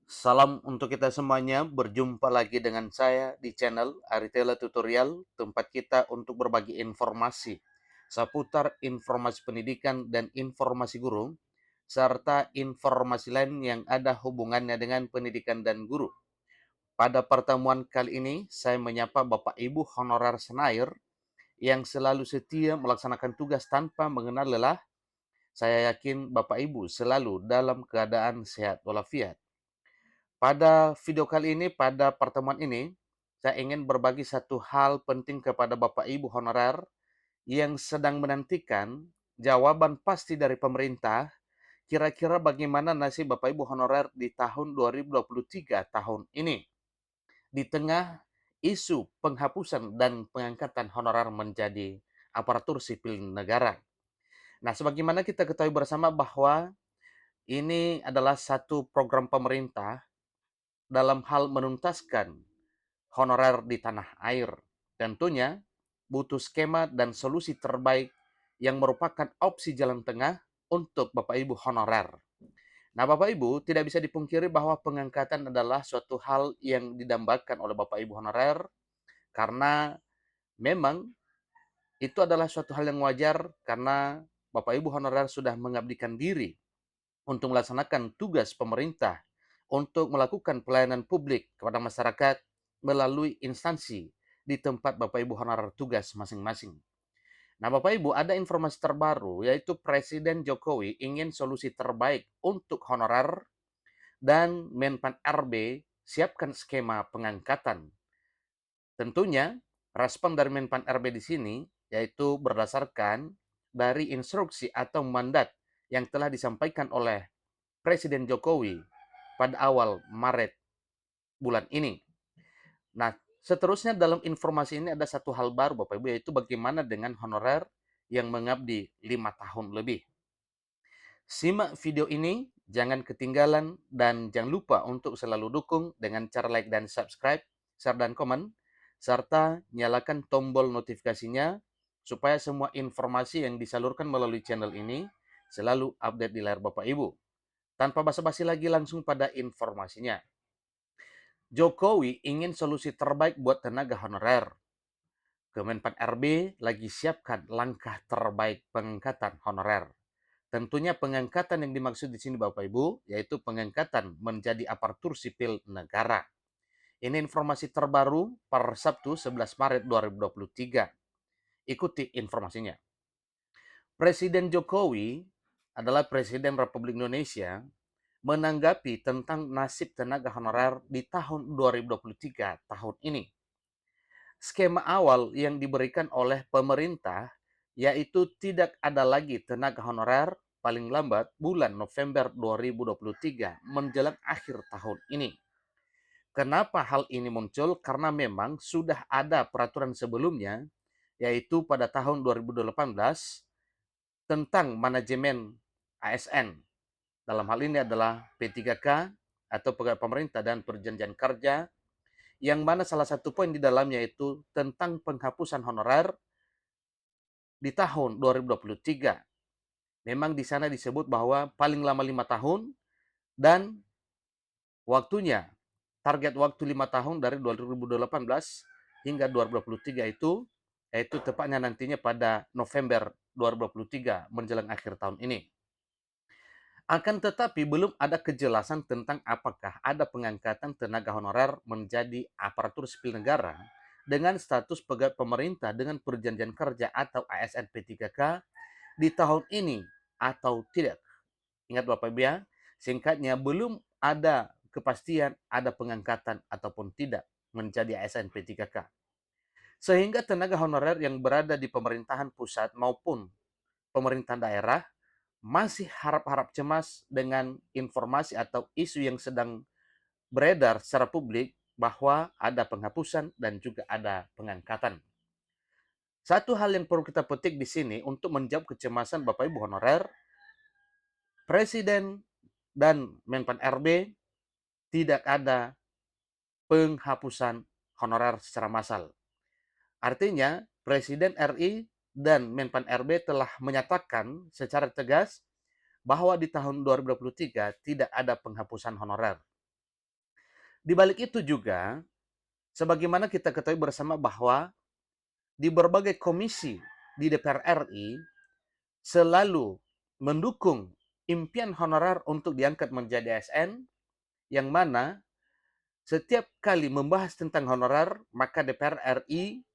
Salam untuk kita semuanya, berjumpa lagi dengan saya di channel Aritela Tutorial, tempat kita untuk berbagi informasi seputar informasi pendidikan dan informasi guru, serta informasi lain yang ada hubungannya dengan pendidikan dan guru. Pada pertemuan kali ini, saya menyapa Bapak Ibu honorer Senair yang selalu setia melaksanakan tugas tanpa mengenal lelah. Saya yakin Bapak Ibu selalu dalam keadaan sehat walafiat. Pada video kali ini, pada pertemuan ini, saya ingin berbagi satu hal penting kepada Bapak Ibu honorer yang sedang menantikan jawaban pasti dari pemerintah, kira-kira bagaimana nasib Bapak Ibu honorer di tahun 2023 tahun ini, di tengah isu penghapusan dan pengangkatan honorer menjadi aparatur sipil negara. Nah, sebagaimana kita ketahui bersama bahwa ini adalah satu program pemerintah dalam hal menuntaskan honorer di tanah air. Tentunya butuh skema dan solusi terbaik yang merupakan opsi jalan tengah untuk Bapak Ibu honorer. Nah, Bapak Ibu, tidak bisa dipungkiri bahwa pengangkatan adalah suatu hal yang didambakan oleh Bapak Ibu honorer karena memang itu adalah suatu hal yang wajar karena Bapak Ibu honorer sudah mengabdikan diri untuk melaksanakan tugas pemerintah untuk melakukan pelayanan publik kepada masyarakat melalui instansi di tempat Bapak Ibu honorer tugas masing-masing. Nah, Bapak Ibu, ada informasi terbaru yaitu Presiden Jokowi ingin solusi terbaik untuk honorer dan Menpan RB siapkan skema pengangkatan. Tentunya, respon dari Menpan RB di sini yaitu berdasarkan dari instruksi atau mandat yang telah disampaikan oleh Presiden Jokowi pada awal Maret bulan ini. Nah, seterusnya dalam informasi ini ada satu hal baru Bapak Ibu, yaitu bagaimana dengan honorer yang mengabdi 5 tahun lebih. Simak video ini, jangan ketinggalan, dan jangan lupa untuk selalu dukung dengan cara like dan subscribe, share dan komen, serta nyalakan tombol notifikasinya supaya semua informasi yang disalurkan melalui channel ini selalu update di layar Bapak Ibu. Tanpa basa-basi lagi langsung pada informasinya. Jokowi ingin solusi terbaik buat tenaga honorer. Kemenpan RB lagi siapkan langkah terbaik pengangkatan honorer. Tentunya pengangkatan yang dimaksud di sini Bapak Ibu, yaitu pengangkatan menjadi aparatur sipil negara. Ini informasi terbaru per Sabtu 11 Maret 2023. Ikuti informasinya. Presiden Jokowi adalah Presiden Republik Indonesia menanggapi tentang nasib tenaga honorer di tahun 2023 tahun ini. Skema awal yang diberikan oleh pemerintah yaitu tidak ada lagi tenaga honorer paling lambat bulan November 2023 menjelang akhir tahun ini. Kenapa hal ini muncul? Karena memang sudah ada peraturan sebelumnya yaitu pada tahun 2018 tentang manajemen ASN. Dalam hal ini adalah P3K atau pegawai pemerintah dan perjanjian kerja, yang mana salah satu poin di dalamnya itu tentang penghapusan honorer di tahun 2023. Memang di sana disebut bahwa paling lama 5 tahun dan waktunya, target waktu 5 tahun dari 2018 hingga 2023 itu, yaitu tepatnya nantinya pada November 2023 menjelang akhir tahun ini. Akan tetapi belum ada kejelasan tentang apakah ada pengangkatan tenaga honorer menjadi aparatur sipil negara dengan status pegawai pemerintah dengan perjanjian kerja atau ASN P3K di tahun ini atau tidak. Ingat Bapak Ibu ya, singkatnya belum ada kepastian ada pengangkatan ataupun tidak menjadi ASN P3K. Sehingga tenaga honorer yang berada di pemerintahan pusat maupun pemerintah daerah masih harap-harap cemas dengan informasi atau isu yang sedang beredar secara publik bahwa ada penghapusan dan juga ada pengangkatan. Satu hal yang perlu kita petik di sini untuk menjawab kecemasan Bapak Ibu honorer, Presiden dan Menpan RB tidak ada penghapusan honorer secara massal. Artinya, Presiden RI dan Menpan RB telah menyatakan secara tegas bahwa di tahun 2023 tidak ada penghapusan honorer. Di balik itu juga, sebagaimana kita ketahui bersama bahwa di berbagai komisi di DPR RI selalu mendukung impian honorer untuk diangkat menjadi ASN, yang mana setiap kali membahas tentang honorer, maka DPR RI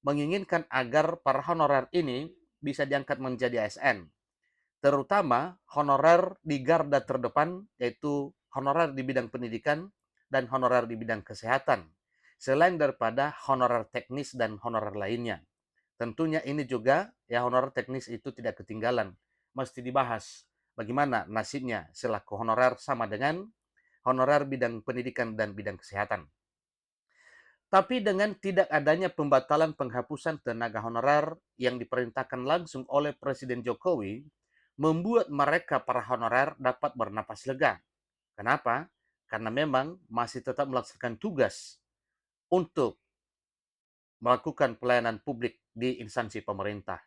menginginkan agar para honorer ini bisa diangkat menjadi ASN, terutama honorer di garda terdepan, yaitu honorer di bidang pendidikan dan honorer di bidang kesehatan, selain daripada honorer teknis dan honorer lainnya. Tentunya ini juga, ya, honorer teknis itu tidak ketinggalan, mesti dibahas bagaimana nasibnya selaku honorer sama dengan honorer bidang pendidikan dan bidang kesehatan. Tapi dengan tidak adanya pembatalan penghapusan tenaga honorer yang diperintahkan langsung oleh Presiden Jokowi, membuat mereka para honorer dapat bernapas lega. Kenapa? Karena memang masih tetap melaksanakan tugas untuk melakukan pelayanan publik di instansi pemerintah.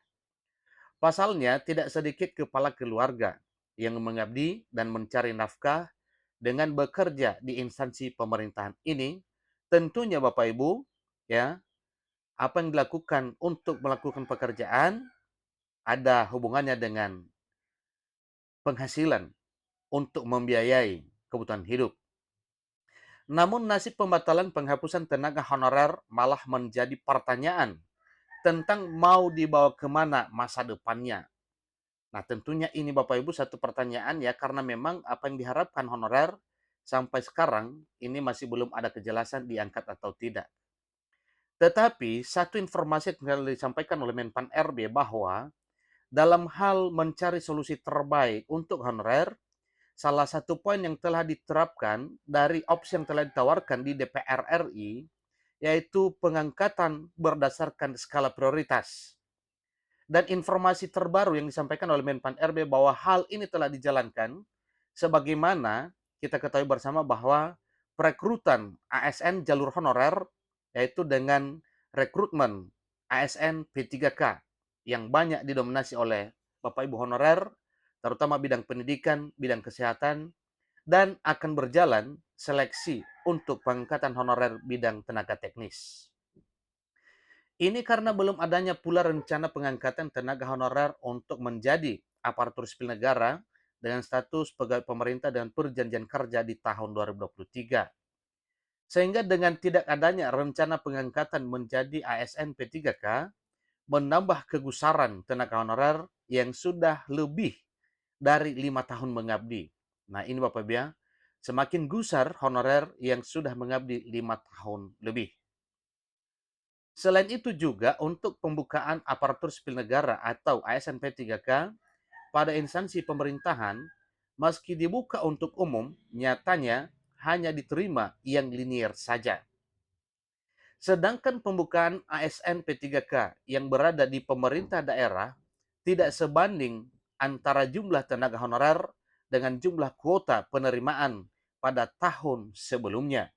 Pasalnya, tidak sedikit kepala keluarga yang mengabdi dan mencari nafkah dengan bekerja di instansi pemerintahan ini. Tentunya Bapak Ibu, ya, apa yang dilakukan untuk melakukan pekerjaan ada hubungannya dengan penghasilan untuk membiayai kebutuhan hidup. Namun nasib pembatalan penghapusan tenaga honorer malah menjadi pertanyaan tentang mau dibawa kemana masa depannya. Nah, tentunya ini Bapak Ibu satu pertanyaan, ya, karena memang apa yang diharapkan honorer sampai sekarang ini masih belum ada kejelasan diangkat atau tidak. Tetapi satu informasi yang telah disampaikan oleh Menpan RB bahwa dalam hal mencari solusi terbaik untuk honorer, salah satu poin yang telah diterapkan dari opsi yang telah ditawarkan di DPR RI, yaitu pengangkatan berdasarkan skala prioritas. Dan informasi terbaru yang disampaikan oleh Menpan RB bahwa hal ini telah dijalankan sebagaimana kita ketahui bersama bahwa perekrutan ASN jalur honorer, yaitu dengan rekrutmen ASN P3K yang banyak didominasi oleh Bapak Ibu honorer, terutama bidang pendidikan, bidang kesehatan, dan akan berjalan seleksi untuk pengangkatan honorer bidang tenaga teknis. Ini karena belum adanya pula rencana pengangkatan tenaga honorer untuk menjadi aparatur sipil negara dengan status pegawai pemerintah dengan perjanjian kerja di tahun 2023. Sehingga dengan tidak adanya rencana pengangkatan menjadi ASN P3K, menambah kegusaran tenaga honorer yang sudah lebih dari 5 tahun mengabdi. Nah ini Bapak Ibu ya, semakin gusar honorer yang sudah mengabdi 5 tahun lebih. Selain itu juga untuk pembukaan aparatur sipil negara atau ASN P3K pada instansi pemerintahan, meski dibuka untuk umum, nyatanya hanya diterima yang linier saja. Sedangkan pembukaan ASN P3K yang berada di pemerintah daerah tidak sebanding antara jumlah tenaga honorer dengan jumlah kuota penerimaan pada tahun sebelumnya.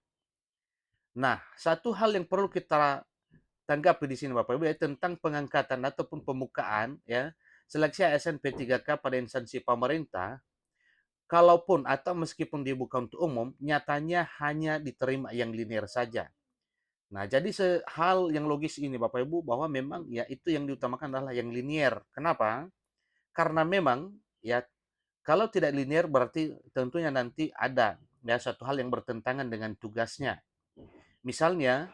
Nah, satu hal yang perlu kita tanggapi di sini Bapak Ibu ya tentang pengangkatan ataupun pembukaan, ya, seleksi ASN P3K pada instansi pemerintah, kalaupun atau meskipun dibuka untuk umum, nyatanya hanya diterima yang linear saja. Nah, jadi hal yang logis ini Bapak Ibu bahwa memang ya itu yang diutamakan adalah yang linear. Kenapa? Karena memang ya kalau tidak linear berarti tentunya nanti ada ya satu hal yang bertentangan dengan tugasnya. Misalnya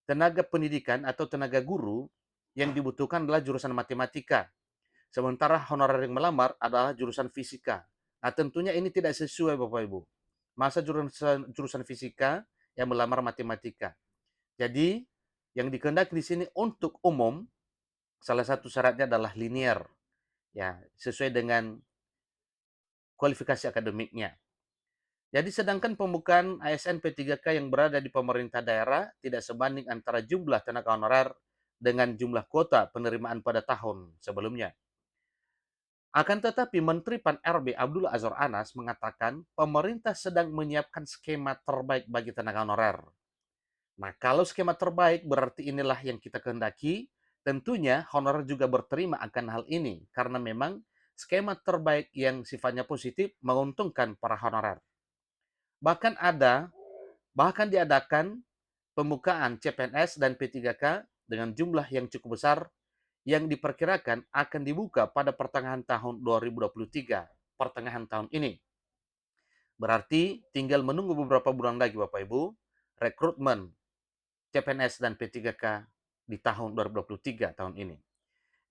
tenaga pendidikan atau tenaga guru yang dibutuhkan adalah jurusan matematika, sementara honorer yang melamar adalah jurusan fisika. Nah, tentunya ini tidak sesuai Bapak Ibu. Masa jurusan fisika yang melamar matematika. Jadi, yang dikehendaki di sini untuk umum, salah satu syaratnya adalah linear, ya, sesuai dengan kualifikasi akademiknya. Jadi sedangkan pembukaan ASN P3K yang berada di pemerintah daerah tidak sebanding antara jumlah tenaga honorer dengan jumlah kuota penerimaan pada tahun sebelumnya. Akan tetapi Menteri Pan-RB Abdullah Azwar Anas mengatakan pemerintah sedang menyiapkan skema terbaik bagi tenaga honorer. Nah, kalau skema terbaik berarti inilah yang kita kehendaki, tentunya honorer juga berterima akan hal ini karena memang skema terbaik yang sifatnya positif menguntungkan para honorer. Bahkan ada Bahkan diadakan pembukaan CPNS dan P3K dengan jumlah yang cukup besar yang diperkirakan akan dibuka pada pertengahan tahun 2023, pertengahan tahun ini. Berarti tinggal menunggu beberapa bulan lagi Bapak Ibu, rekrutmen CPNS dan P3K di tahun 2023 tahun ini.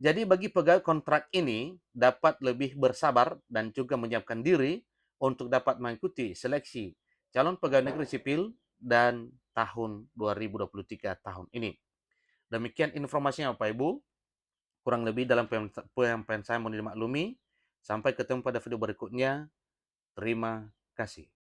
Jadi bagi pegawai kontrak ini dapat lebih bersabar dan juga menyiapkan diri untuk dapat mengikuti seleksi calon pegawai negeri sipil dan tahun 2023 tahun ini. Demikian informasinya Bapak Ibu. Kurang lebih dalam penyampaian saya mohon dimaklumi. Sampai ketemu pada video berikutnya. Terima kasih.